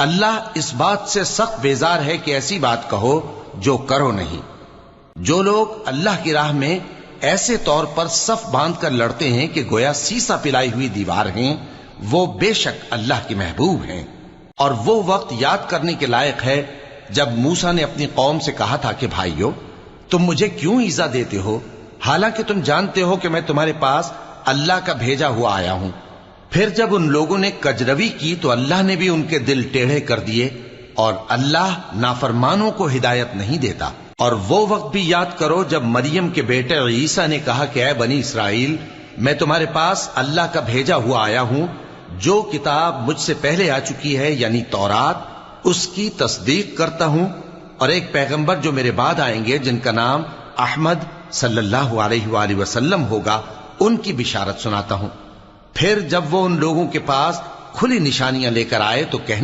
اللہ اس بات سے سخت بیزار ہے کہ ایسی بات کہو جو کرو نہیں۔ جو لوگ اللہ کی راہ میں ایسے طور پر صف باندھ کر لڑتے ہیں کہ گویا سیسا پلائی ہوئی دیوار ہیں، وہ بے شک اللہ کے محبوب ہیں۔ اور وہ وقت یاد کرنے کے لائق ہے جب موسیٰ نے اپنی قوم سے کہا تھا کہ بھائیو، تم مجھے کیوں ایذا دیتے ہو، حالانکہ تم جانتے ہو کہ میں تمہارے پاس اللہ کا بھیجا ہوا آیا ہوں۔ پھر جب ان لوگوں نے کجروی کی تو اللہ نے بھی ان کے دل ٹیڑھے کر دیے، اور اللہ نافرمانوں کو ہدایت نہیں دیتا۔ اور وہ وقت بھی یاد کرو جب مریم کے بیٹے عیسیٰ نے کہا کہ اے بنی اسرائیل، میں تمہارے پاس اللہ کا بھیجا ہوا آیا ہوں، جو کتاب مجھ سے پہلے آ چکی ہے یعنی تورات، اس کی تصدیق کرتا ہوں، اور ایک پیغمبر جو میرے بعد آئیں گے جن کا نام احمد صلی اللہ علیہ وآلہ وسلم ہوگا، ان کی بشارت سناتا ہوں۔ پھر جب وہ ان لوگوں کے پاس کھلی نشانیاں لے کر آئے تو کہنے